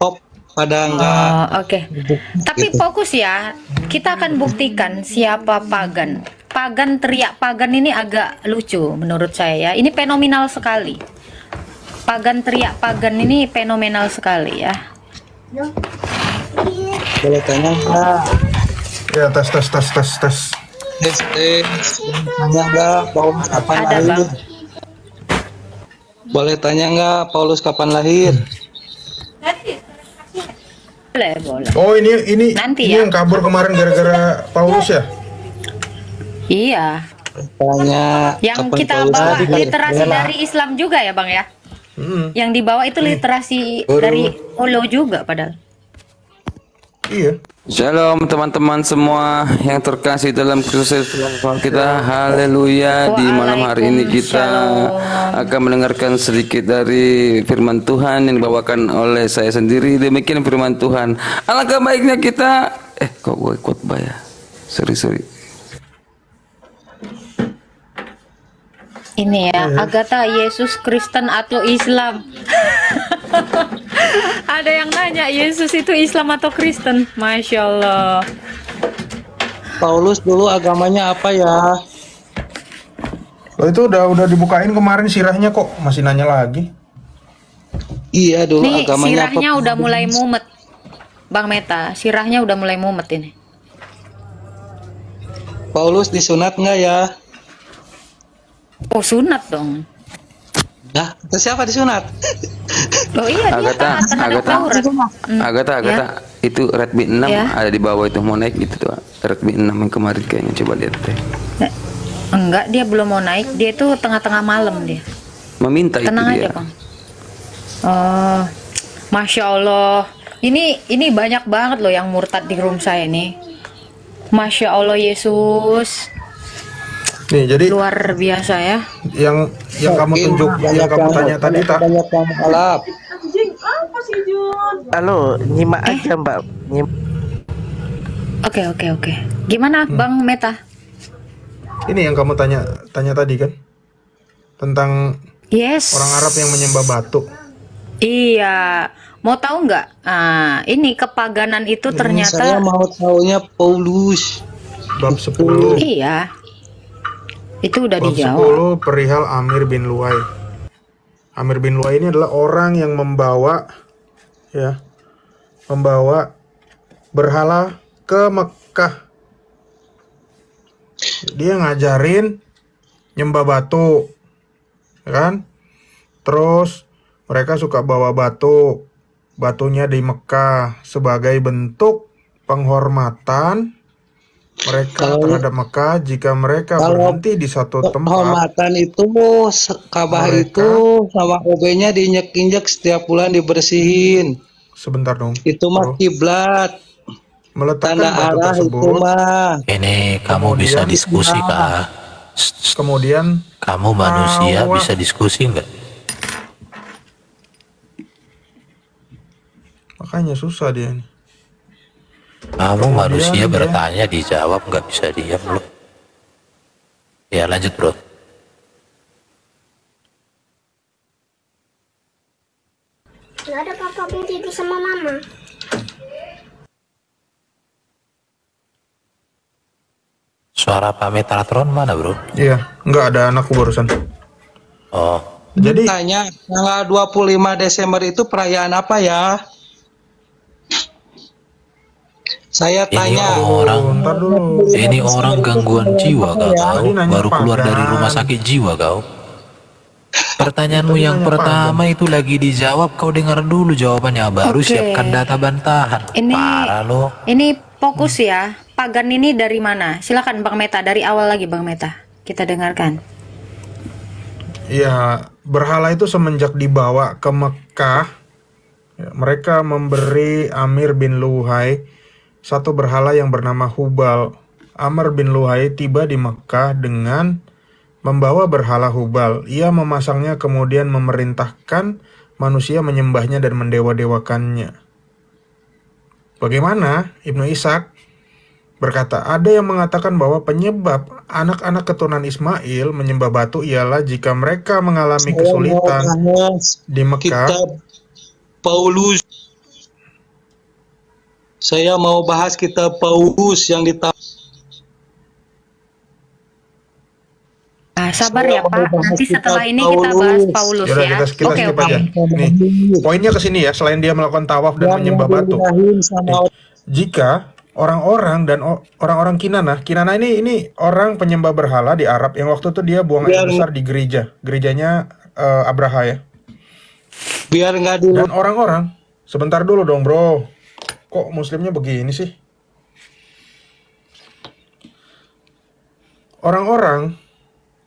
K-pop pada enggak. Oke. Tapi Gitu. fokus ya. Kita akan buktikan siapa pagan. Pagan teriak pagan ini agak lucu menurut saya ya. Ini fenomenal sekali. Pagan teriak pagan ini fenomenal sekali ya. Boleh tanya enggak? Ya, tes. Tanya enggak Paulus kapan Ada, lahir? Bang. Boleh tanya enggak Paulus kapan lahir? Boleh. Oh, ini Nanti ini ya. yang kabur kemarin gara-gara Paulus ya? Iya. Tanya Yang kapan kita Paulus bawa lahir? literasi dari Islam juga ya, Bang ya. Yang dibawa itu literasi dari Olo juga padahal. Iya. Shalom teman-teman semua yang terkasih dalam Kristus kita. Haleluya. Di malam hari ini kita akan mendengarkan sedikit dari firman Tuhan yang dibawakan oleh saya sendiri. Demikian firman Tuhan. Alangkah baiknya kita kok gue khotbah ya. Sorry. Ini ya, Agatha Yesus Kristen atau Islam? Ada yang nanya Yesus itu Islam atau Kristen? Masya Allah. Paulus dulu agamanya apa ya? Lo itu udah dibukain kemarin sirahnya kok masih nanya lagi. Iya dulu Nih agamanya sirahnya apa? udah mulai mumet, Bang Meta. Sirahnya udah mulai mumet ini. Paulus disunat enggak ya? Oh sunat dong. Nah, ke siapa disunat? Oh iya dia taat terhadap Taurat. Agatha, itu Redmi 6 Ya. ada di bawah itu, mau naik gitu tuh. Redmi 6 yang kemarin kayaknya, coba lihat deh. Enggak, dia belum mau naik. Dia itu tengah-tengah malam dia. Meminta Tenang itu aja, dia. Bang. Oh, Masya Allah. Ini banyak banget loh yang murtad di room saya nih. Masya Allah Yesus. Nih, jadi Luar biasa ya. yang kamu tunjuk, yang kamu tanya tadi tak? Banyak yang alap. Halo, nyimak aja Mbak. Oke. Gimana Bang Meta? Ini yang kamu tanya tadi kan? Tentang Yes. orang Arab yang menyembah batu. Iya. Mau tahu nggak? Ini kepaganan itu ternyata. Saya mau taunya Paulus. Bab 10. Iya. Itu udah Bab dijawab. 10 perihal Amir bin Luai. Amir bin Luai ini adalah orang yang membawa berhala ke Mekah. Dia ngajarin nyembah batu, kan? Terus mereka suka bawa batunya di Mekah sebagai bentuk penghormatan mereka terhadap Mekah. Jika mereka berhenti di satu tempat, Penghormatan itu Ka'bah itu sama OB-nya diinjek-injek setiap bulan dibersihin. sebentar dong. Itu mah kiblat. Meletakkan Tanda batu arah itu tersebut. mah. Ini kamu bisa diskusi kah? Kemudian Kamu manusia bisa diskusi nggak? makanya susah dia nih. Kamu manusia dia- bertanya dijawab, nggak bisa diam loh. Ya lanjut bro. Gak ada papa mau tidur sama mama. Suara Pak Metatron mana bro? Iya, nggak ada anakku barusan. Oh, Jadi Tanya, tanggal 25 Desember itu perayaan apa ya? Saya ini tanya. orang, ntar dulu. ini orang gangguan jiwa kau? Tadi nanya Baru keluar pagan. dari rumah sakit jiwa kau? Pertanyaanmu Tadi yang nanya pertama itu lagi dijawab, kau dengar dulu jawabannya, baru Oke. siapkan data bantahan. Ini Parah loh. ini fokus ya. Pagan ini dari mana? Silakan Bang Meta, dari awal lagi Bang Meta. Kita dengarkan. ya berhala itu semenjak dibawa ke Mekah, mereka memberi Amir bin Luhai satu berhala yang bernama Hubal. Amr bin Luhai tiba di Mekah dengan membawa berhala Hubal. Ia memasangnya kemudian memerintahkan manusia menyembahnya dan mendewa-dewakannya. Bagaimana? Ibnu Ishaq berkata, ada yang mengatakan bahwa penyebab anak-anak keturunan Ismail menyembah batu ialah jika mereka mengalami kesulitan di Mekah. Kitab Paulus. Saya mau bahas kitab Paulus yang ditawar. Sabar ya Pak, nanti setelah ini kita bahas Paulus Yaudah, ya. kita Oke, skip oke. aja. Nih, poinnya ke sini ya. Selain dia melakukan tawaf dan menyembah batu, jika orang-orang dan orang-orang Kinana ini orang penyembah berhala di Arab yang waktu itu dia buang air besar di gerejanya Abraha ya. Biar nggak dulu. Dan orang-orang, sebentar dulu dong bro, kok muslimnya begini sih? Orang-orang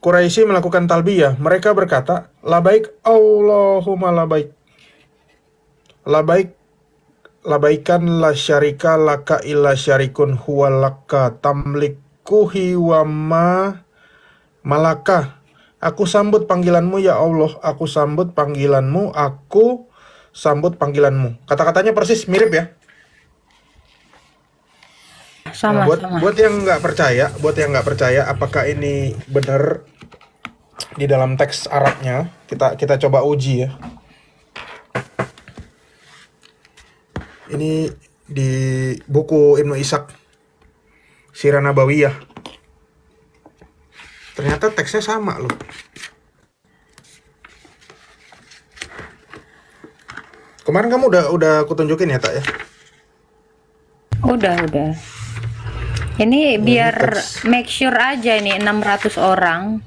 Quraisy melakukan talbiyah. Mereka berkata, labaik Allahumma labaik. Labaik, labaikan la syarika laka illa syarikun huwa laka tamlikuhi wa ma malaka. Aku sambut panggilanmu ya Allah, aku sambut panggilanmu, aku sambut panggilanmu. Kata-katanya persis mirip ya. Sama, sama. Buat yang nggak percaya, apakah ini benar di dalam teks Arabnya? Kita coba uji ya. Ini di buku Ibnu Ishaq, Sirah Nabawiyah. Ternyata teksnya sama loh. Kemarin kamu udah aku tunjukin ya, Tak ya? Udah. Ini biar make sure aja ini 600 orang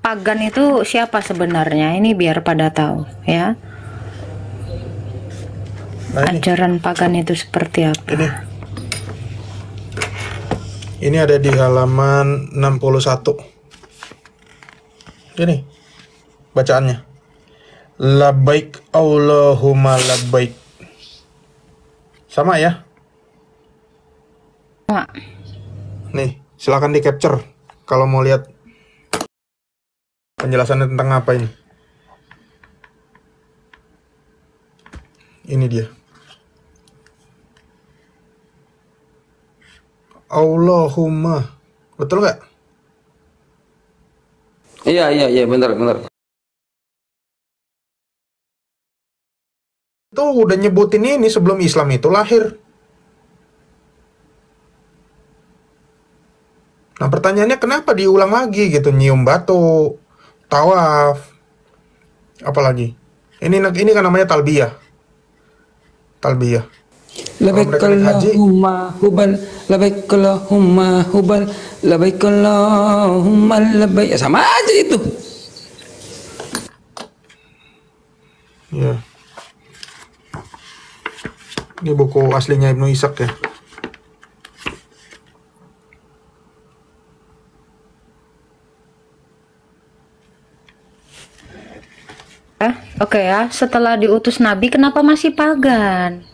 pagan itu siapa sebenarnya. Ini biar pada tahu ya. Nah, Ajaran pagan itu seperti apa? Ini ada di halaman 61. Ini bacaannya. Labbaik Allahumma labbaik. Sama ya? Sama. Nih, silakan di capture kalau mau lihat penjelasannya tentang apa ini. Ini dia. Allahumma. Betul nggak? Iya, bentar. Itu udah nyebutin ini sebelum Islam itu lahir. Nah pertanyaannya kenapa diulang lagi gitu, nyium batu, tawaf, apalagi? Ini kan namanya talbiyah. Labaik Allahumma hubal, labaik Allahumma hubal, labaik Allahumma labaik. Ya, sama aja itu. Ya. Ini buku aslinya Ibnu Ishaq ya. Oke ya, setelah diutus Nabi kenapa masih pagan?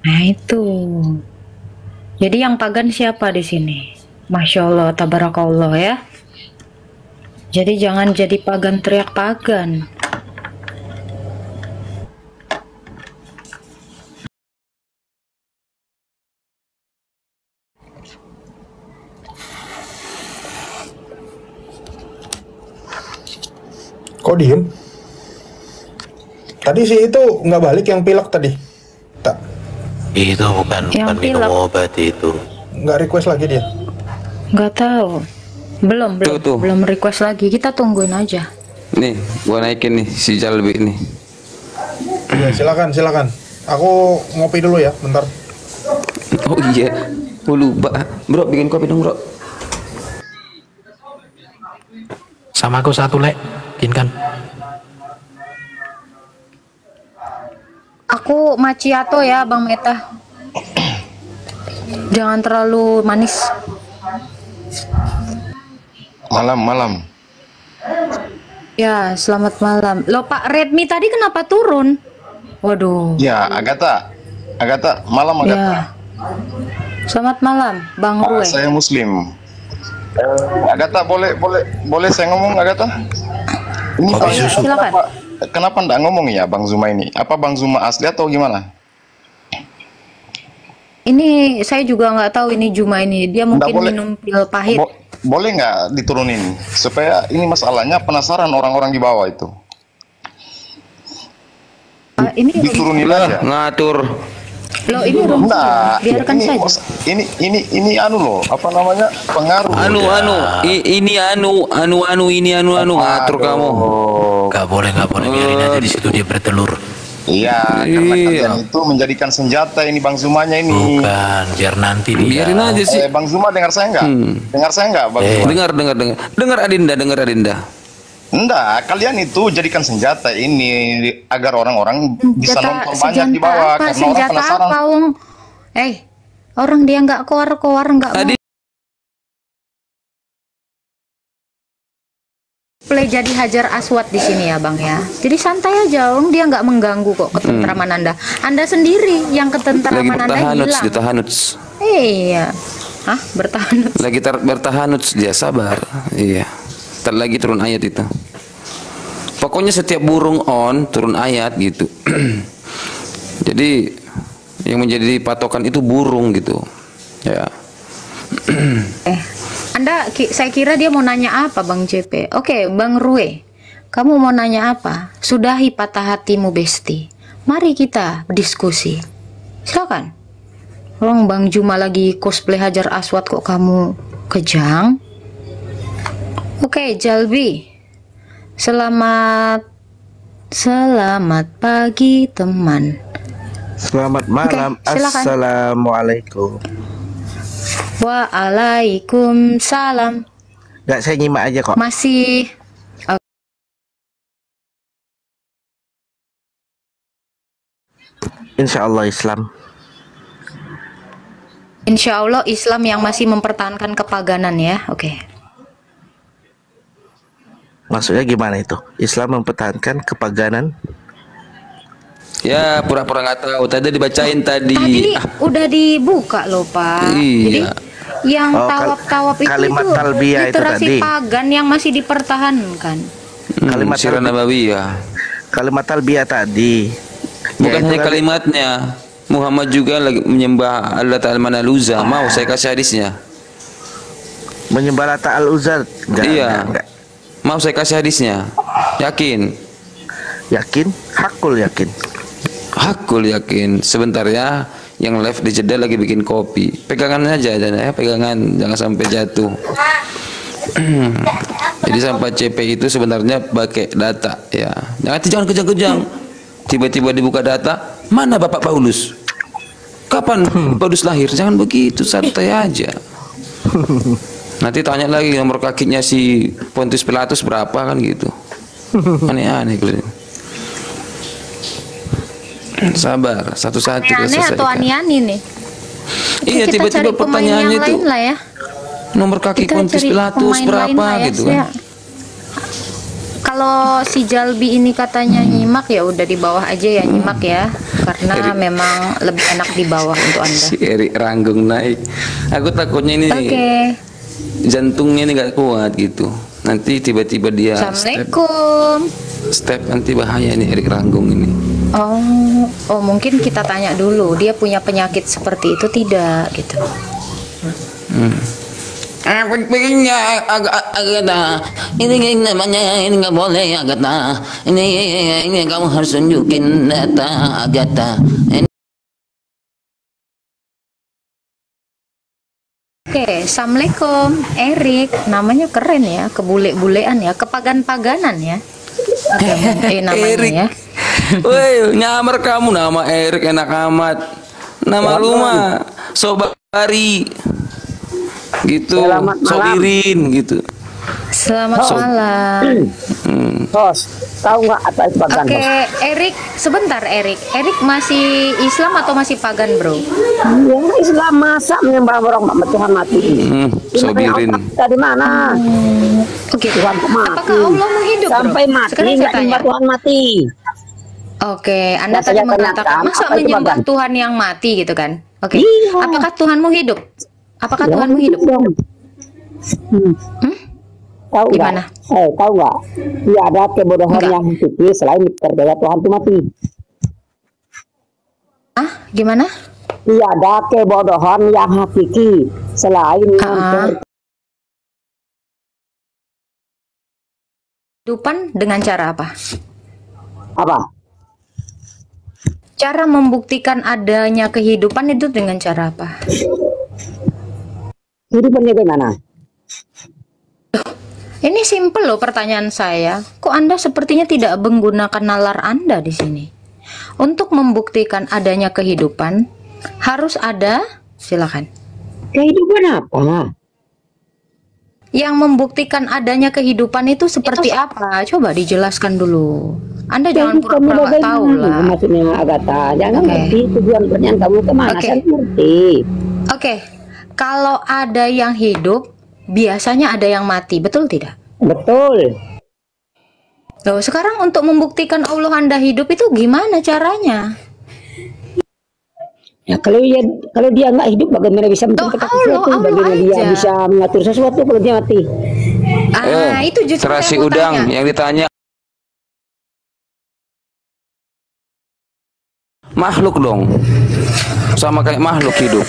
Nah itu. Jadi yang pagan siapa di sini? Masya Allah, tabarakallah ya. Jadi jangan jadi pagan teriak pagan. Kok diem? Tadi sih itu nggak balik yang pilek tadi. Tak. Itu bukan minum obat itu. Nggak request lagi dia. Nggak tahu. Belum request lagi. Kita tungguin aja. Nih, gua naikin nih si Jalbi nih. Ya, silakan. Aku ngopi dulu ya, bentar. Oh iya, gua lupa. Bro, bikin kopi dong, bro. Sama aku satu, Lek. Bikinkan. Aku macchiato ya, Bang Meta. Jangan terlalu manis. Malam. Ya, selamat malam. Loh, Pak Redmi tadi kenapa turun? Waduh. Ya, Agatha, malam Agatha. Ya. Selamat malam, Bang Rue. Saya Muslim. Agatha, boleh saya ngomong, Agatha? Ini silakan. Kenapa nggak ngomong ya Bang Zuma ini? Apa Bang Zuma asli atau gimana? Ini saya juga nggak tahu ini Juma ini. Dia mungkin minum pil pahit. Boleh nggak diturunin? Supaya ini masalahnya penasaran orang-orang di bawah itu. Ini Diturunin aja. Ngatur. Loh, ini rumah Enggak, biarkan ini, saja. ini anu loh, apa namanya, pengaruh. Ini ngatur kamu. Gak boleh biarin aja di situ dia bertelur. Iya, karena kalian itu menjadikan senjata ini Bang Zumanya ini. Bukan, biar nanti dia. Biarin aja sih. Bang Zuma dengar saya nggak? Dengar saya nggak, Bang Zuma? Dengar Adinda. Enggak, kalian itu jadikan senjata ini agar orang-orang bisa nonton banyak Senjata di bawah apa? karena orang Senjata penasaran. apa, Wong? Orang dia nggak keluar nggak mau play jadi Hajar Aswad di sini ya, Bang ya. Jadi santai aja, Wong, dia nggak mengganggu kok ketentraman Anda. Anda sendiri yang ketentraman Anda hilang. Bertahanuts. Iya. Hah, bertahanuts. Lagi bertahanuts dia, sabar. Iya. Ntar lagi turun ayat itu. Pokoknya setiap burung on turun ayat gitu. Jadi yang menjadi patokan itu burung gitu. Ya. Saya kira dia mau nanya apa, Bang JP. Oke, Bang Rue, kamu mau nanya apa? Sudahi patah hatimu, Besti. Mari kita berdiskusi. Silakan. Orang Bang Juma lagi cosplay Hajar Aswad kok kamu kejang? Oke, Jalbi. Selamat pagi, teman. Selamat malam. Silakan. Assalamualaikum. Waalaikumsalam. Nggak, saya nyimak aja kok. Masih Insya Allah Islam. Insya Allah Islam yang masih mempertahankan kepaganan ya. Oke. Maksudnya gimana itu? Islam mempertahankan kepaganan? Ya, pura-pura nggak tahu. Tadi dibacain tadi. Udah dibuka loh, Pak. Iya. Jadi yang tawaf-tawaf kalimat talbiyah itu literasi tadi. pagan yang masih dipertahankan. Kalimat Sirah Nabawiyah. Kalimat talbiyah tadi. Bukan Yaitu hanya kan- kalimatnya. Muhammad juga lagi menyembah Allah Ta'ala Manaluza. Mau saya kasih hadisnya? Menyembah Lata al-Uzza. Iya. Enggak. Mau saya kasih hadisnya? Yakin? Yakin? Hakul yakin. Hakul yakin. Sebentar ya. Yang live di jeda lagi bikin kopi. Pegangan aja ya, pegangan, jangan sampai jatuh. Jadi sampah CP itu sebenarnya pakai data ya. Jangan kejang-kejang. Tiba-tiba dibuka data, mana Bapak Paulus? Kapan Paulus lahir? Jangan begitu, santai aja. Nanti tanya lagi nomor kakinya si Pontius Pilatus berapa kan gitu. Aneh-aneh gitu. Sabar, satu-satu kita Aneh atau selesaikan. ani-ani nih? Iya, Kita tiba-tiba cari pemain pertanyaannya yang itu lain lah ya. nomor kaki Kita Pontius cari Pilatus pemain lain berapa lah ya, gitu kan. Kalau si Jalbi ini katanya nyimak, ya udah di bawah aja ya nyimak ya, karena memang lebih enak di bawah untuk Anda. Si Erik Ranggung naik. Aku takutnya ini jantungnya ini nggak kuat gitu. Nanti tiba-tiba dia Assalamualaikum. step nanti bahaya nih Erik Ranggung ini. Oh mungkin kita tanya dulu, dia punya penyakit seperti itu tidak gitu. Pentingnya Agatha, ini namanya ini nggak boleh Agatha. Ini kamu harus tunjukin data Agatha. Oke, assalamualaikum, Erik. Namanya keren ya, kebule-bulean ya, kepagan-paganan ya. Namanya Erik. ya. Woi, nyamar kamu nama Erik enak amat. Nama lu mah Sobari. Gitu, Sobirin gitu. Selamat malam. Bos, tahu nggak apa itu pagan? Oke, Erik, sebentar Erik. Erik masih Islam atau masih pagan, bro? Ya, Islam masa menyembah orang Tuhan mati. Sobirin. Dari mana? Oke. Tuhan mati. Apakah Allah mau hidup, bro? Sampai mati Sekarang saya nggak tanya. menyembah Tuhan mati. Oke, Anda Masa tadi saya mengatakan tanyakan, masa apa itu menyembah pagan? Tuhan yang mati gitu kan? Oke. Iya. Apakah Tuhanmu hidup? Apakah Ya, Tuhanmu hidup? dong. Tahu nggak? Gimana? Tahu nggak? Tidak ada kebodohan Enggak. yang hakiki selain percaya Tuhan itu mati. Gimana? Tidak ada kebodohan yang hakiki selain Kehidupan dengan cara apa? apa? Cara membuktikan adanya kehidupan itu dengan cara apa? Kehidupannya bagaimana? Ini simpel loh pertanyaan saya. Kok Anda sepertinya tidak menggunakan nalar Anda di sini? Untuk membuktikan adanya kehidupan harus ada, silakan. Kehidupan apa? Yang membuktikan adanya kehidupan itu seperti apa? Coba dijelaskan dulu. Anda jangan pura-pura nggak tahu lah. Maksudnya Agatha, jangan Oke. ngerti tujuan pertanyaan kamu kemana. Oke. Saya ngerti. Oke, kalau ada yang hidup, biasanya ada yang mati, betul tidak? Betul. Loh, sekarang untuk membuktikan Allah Anda hidup itu gimana caranya? Ya kalau dia nggak hidup, bagaimana bisa menciptakan sesuatu? Bagaimana dia aja. bisa mengatur sesuatu kalau dia mati? Itu justru terasi saya mau udang tanya. yang ditanya makhluk dong, sama kayak makhluk hidup.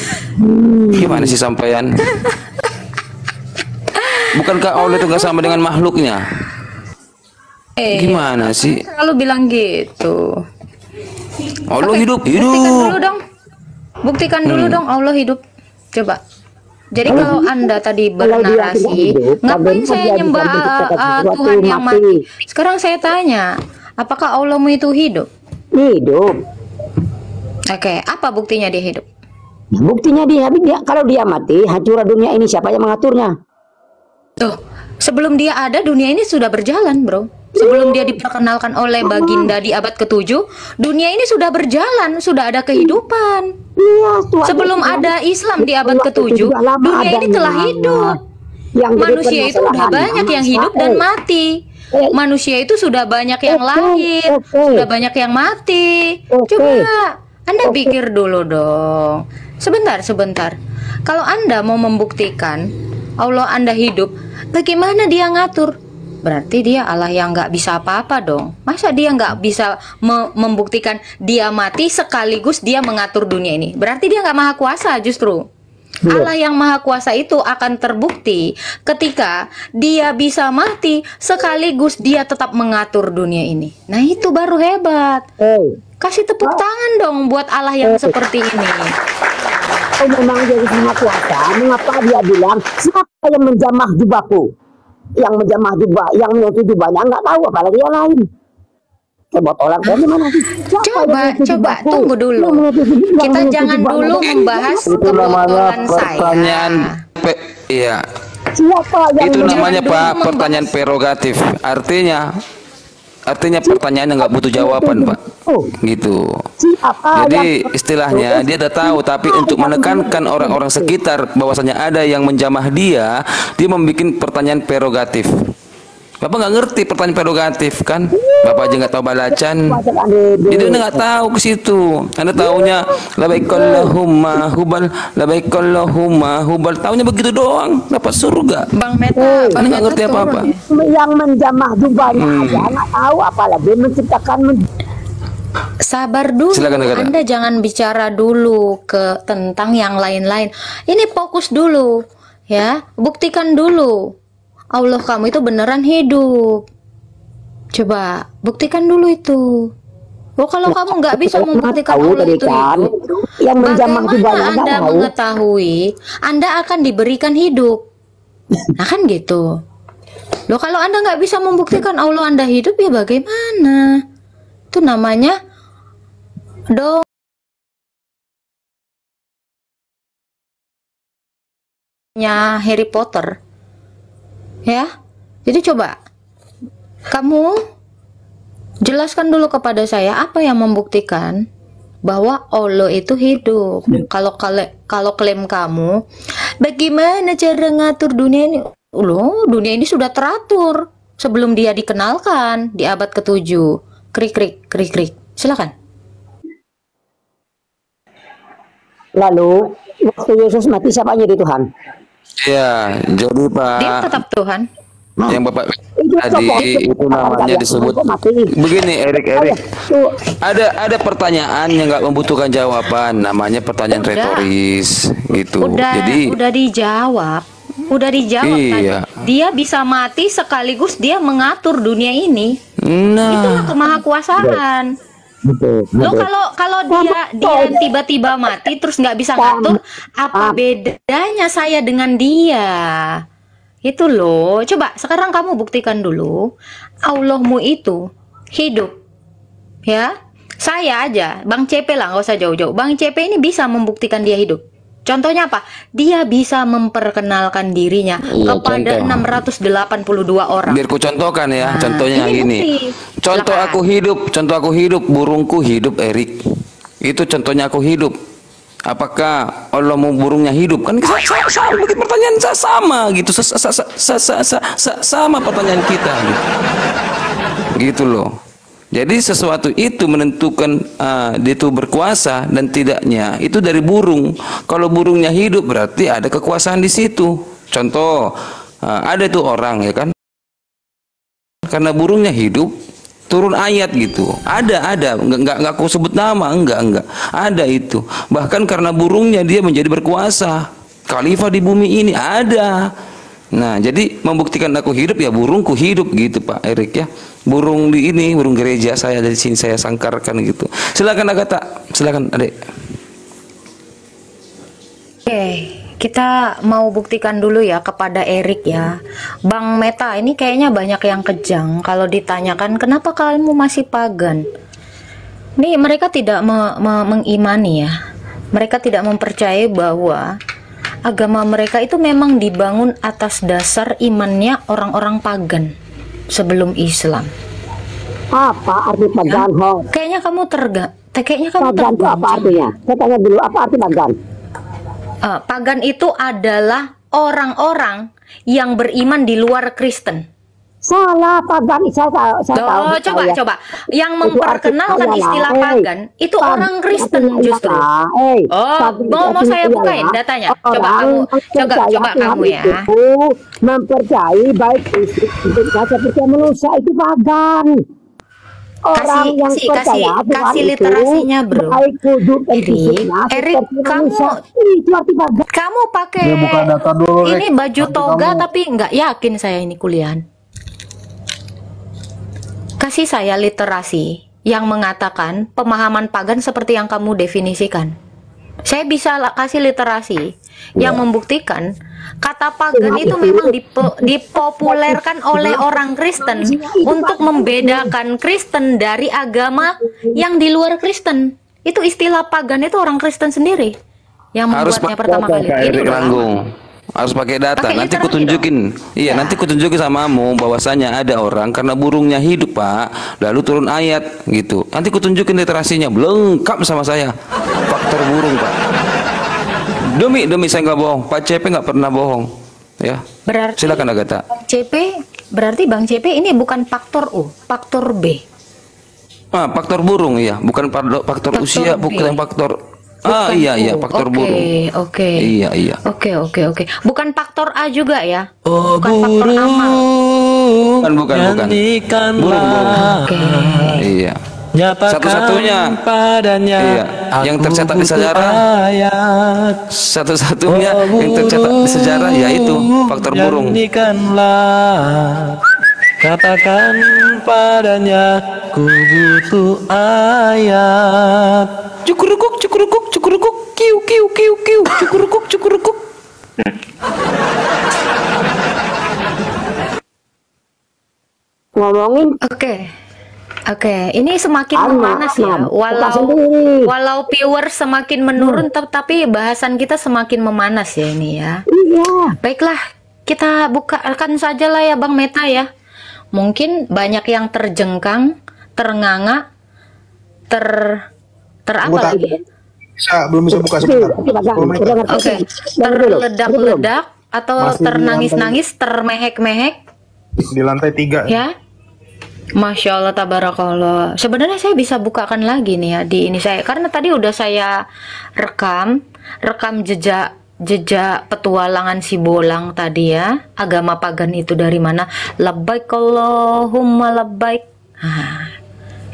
Gimana sih sampean? Bukankah Allah itu nggak sama dengan makhluknya? Gimana sih? Selalu bilang gitu. Allah hidup, Buktikan hidup. dulu dong. Buktikan dulu dong Allah hidup. Coba. Jadi kalau Anda tadi bernarasi, hidup, ngapain bagaimana saya dia nyembah bisa menciptakan sesuatu Tuhan yang mati? mati? Sekarang saya tanya, apakah Allahmu itu hidup? Hidup. Oke, apa buktinya dia hidup? Buktinya kalau dia mati, hancur dunia ini siapa yang mengaturnya? Tuh, sebelum dia ada dunia ini sudah berjalan, bro. Sebelum dia diperkenalkan oleh Baginda di abad ke-7, dunia ini sudah berjalan, sudah ada kehidupan. Iya, Sebelum ada Islam di abad ke-7, dunia ini telah hidup. Manusia itu sudah banyak yang hidup dan mati. Manusia itu sudah banyak yang lahir, sudah banyak yang mati. Coba Anda pikir dulu dong. Sebentar. Kalau Anda mau membuktikan Allah Anda hidup, bagaimana dia ngatur? Berarti dia Allah yang nggak bisa apa-apa dong. Masa dia nggak bisa membuktikan dia mati sekaligus dia mengatur dunia ini? Berarti dia nggak maha kuasa justru. Allah yang maha kuasa itu akan terbukti ketika dia bisa mati sekaligus dia tetap mengatur dunia ini. Nah itu baru hebat. Kasih tepuk tangan dong buat Allah yang seperti ini. Oh, memang dia maha kuasa. Mengapa dia bilang siapa yang menjamah jubahku? Yang menjamah jubah, yang menutup jubahnya nggak tahu, apalagi yang lain. Kebotolan kayak gimana sih? Coba tunggu dulu. Kita jangan dulu membahas kebotolan pertanyaan saya. Iya. Siapa yang Itu namanya dulu Pak membahas. pertanyaan prerogatif. Artinya pertanyaan yang nggak butuh jawaban, Pak. Gitu. Jadi istilahnya dia udah tahu, tapi untuk menekankan orang-orang sekitar bahwasanya ada yang menjamah dia membuat pertanyaan prerogatif. Bapak nggak ngerti pertanyaan prerogatif kan? Bapak aja nggak tahu balacan. Jadi Anda nggak tahu ke situ. Anda taunya labaikallahumma hubal, labaikallahumma hubal. Taunya begitu doang, dapat surga. Bang Meta, Anda nggak ngerti apa-apa. Yang menjamah jubahnya aja nggak tahu, apalagi menciptakan. Sabar dulu. Silakan, Anda jangan bicara dulu tentang yang lain-lain. Ini fokus dulu, ya. Buktikan dulu. Allah kamu itu beneran hidup. Coba buktikan dulu itu. Oh, kalau kamu nggak bisa membuktikan Allah itu hidup, yang menjamah jubahnya bagaimana Anda nggak tahu. mengetahui Anda akan diberikan hidup? Nah kan gitu. Loh, kalau Anda nggak bisa membuktikan Allah Anda hidup, ya bagaimana? Itu namanya Harry Potter. Ya. Jadi coba kamu jelaskan dulu kepada saya apa yang membuktikan bahwa Allah itu hidup. Kalau klaim kamu, bagaimana cara ngatur dunia ini? Loh, dunia ini sudah teratur sebelum dia dikenalkan di abad ke-7. Krik. Silakan. Lalu waktu Yesus mati siapanya di Tuhan? Ya, jadi Pak. Dia tetap Tuhan. Yang Bapak tadi itu namanya disebut begini, Erik. Ada pertanyaan yang nggak membutuhkan jawaban, namanya pertanyaan retoris gitu. Jadi udah dijawab iya. tadi. Dia bisa mati sekaligus dia mengatur dunia ini. Nah, Itulah kemahakuasaan. Lo kalau dia tiba-tiba mati terus nggak bisa ngatur, apa bedanya saya dengan dia? Itu loh. Coba sekarang kamu buktikan dulu, Allahmu itu hidup, ya. Saya aja, Bang CP lah, nggak usah jauh-jauh. Bang CP ini bisa membuktikan dia hidup. Contohnya apa? Dia bisa memperkenalkan dirinya kepada 682 orang. Biar ku contohkan ya, contohnya yang gini. Contoh aku hidup, burungku hidup, Erik. Itu contohnya aku hidup. Apakah Allah mau burungnya hidup? Kan sama, pertanyaan sama gitu, sama pertanyaan kita gitu loh. Jadi sesuatu itu menentukan dia itu berkuasa dan tidaknya itu dari burung. Kalau burungnya hidup berarti ada kekuasaan di situ. Contoh, ada tuh orang ya kan, karena burungnya hidup turun ayat gitu. Ada nggak aku sebut nama, enggak ada itu. Bahkan karena burungnya dia menjadi berkuasa, khalifah di bumi ini ada. Nah, jadi membuktikan aku hidup ya burungku hidup gitu Pak Erik ya. Burung di ini, burung gereja saya dari sini saya sangkarkan gitu. Silakan Agatha, silakan Adik. Oke, kita mau buktikan dulu ya kepada Erik ya. Bang Meta ini kayaknya banyak yang kejang kalau ditanyakan kenapa kamu masih pagan. Nih mereka tidak mengimani ya. Mereka tidak mempercayai bahwa agama mereka itu memang dibangun atas dasar imannya orang-orang pagan sebelum Islam. Apa arti pagan, Hong? Kayaknya kamu pagan itu apa artinya? Saya tanya dulu, apa arti pagan? Pagan itu adalah orang-orang yang beriman di luar Kristen. Salah, pagan saya tahu. Coba. Yang memperkenalkan istilah pagan itu orang Kristen justru. Mau saya bukain datanya. Coba kamu ya. Mempercayai baik untuk seperti manusia itu pagan. Orang yang percaya kasih literasinya bro. Erik, kamu pakai ini baju toga tapi nggak yakin saya ini kuliahan. Kasih saya literasi yang mengatakan pemahaman pagan seperti yang kamu definisikan. Saya bisa kasih literasi yang membuktikan kata pagan itu memang dipopulerkan oleh orang Kristen untuk membedakan Kristen dari agama yang di luar Kristen. Itu istilah pagan itu orang Kristen sendiri yang membuatnya pertama kali. Ini harus pakai data. Nanti kutunjukin. Iya, nanti kutunjukin samamu bahwasanya ada orang karena burungnya hidup, Pak, lalu turun ayat gitu. Nanti kutunjukin literasinya, lengkap sama saya. Faktor burung, Pak. Demi saya nggak bohong. Pak CP nggak pernah bohong. Ya. Berarti silakan Agatha. Berarti Bang CP ini bukan faktor U, faktor B. Faktor burung ya, bukan faktor usia, bukan faktor iya, faktor burung. Oke. Iya. Oke. Bukan faktor A juga ya? Bukan faktor amal. Bukan. Burung. Oke. Iya. Satu-satunya padanya yang tercatat di sejarah. Satu-satunya yang tercatat di sejarah yaitu faktor burung. Katakan padanya ku butuh ayat. Cukurukuk, kiu, cukurukuk. Ngomongin. Oke, ini semakin memanas ya. Walau viewer semakin menurun, tapi bahasan kita semakin memanas ya ini ya. Iya. Baiklah, kita bukakan saja lah ya Bang Meta ya. Mungkin banyak yang terjengkang, ternganga, apa lagi? Belum bisa buka sebentar. Oke, terledak-ledak atau ternangis-nangis, termehek-mehek. Di lantai 3. Ya. Masya Allah, tabarakallah. Sebenarnya saya bisa bukakan lagi nih ya di ini saya, karena tadi udah saya rekam jejak petualangan si Bolang tadi ya. Agama pagan itu dari mana? Labbaik Allahumma labbaik.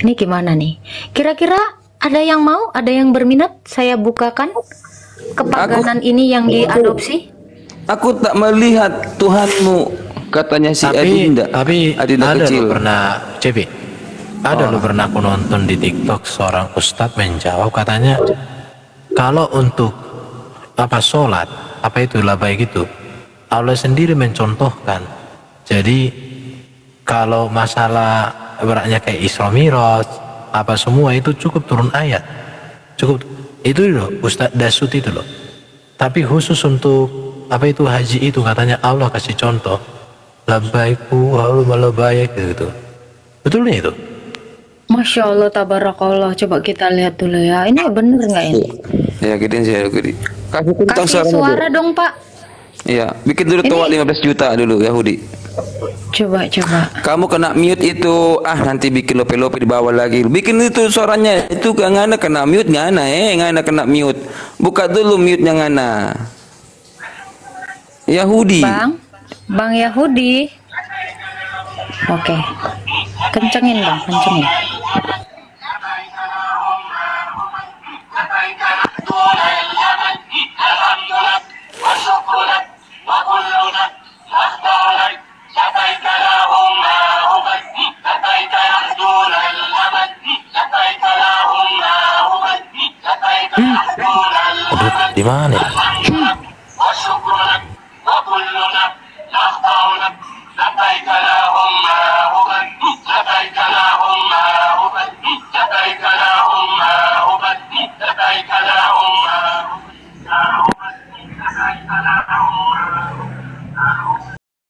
Ini gimana nih? Kira-kira ada yang mau? Ada yang berminat? Saya bukakan kepaganan ini yang diadopsi. Aku tak melihat Tuhanmu, katanya si Adinda. Tapi Adinda ada kecil. Pernah CP Ada lo pernah aku nonton di TikTok seorang ustadz menjawab, katanya kalau untuk sholat itu baik itu Allah sendiri mencontohkan. Jadi kalau masalah beratnya kayak Isra Miraj semua itu cukup turun ayat, cukup itu loh Ustadz Dasut itu loh. Tapi khusus untuk haji itu katanya Allah kasih contoh labaiku labbaik gitu. Betulnya itu? Masya Allah, tabarakallah. Coba kita lihat dulu ya. Ini bener nggak ini? Ya, gedein sih, gede. Kasih suara dong, Pak. Iya, bikin dulu toa 15 juta dulu Yahudi. Coba. Kamu kena mute itu, nanti bikin lope-lope di bawah lagi. Bikin itu suaranya, itu ngana kena mute ngana kena mute. Buka dulu mute-nya ngana. Yahudi. Bang Yahudi. Oke. Kencengin Bang, kencengin. Aduh, di mana?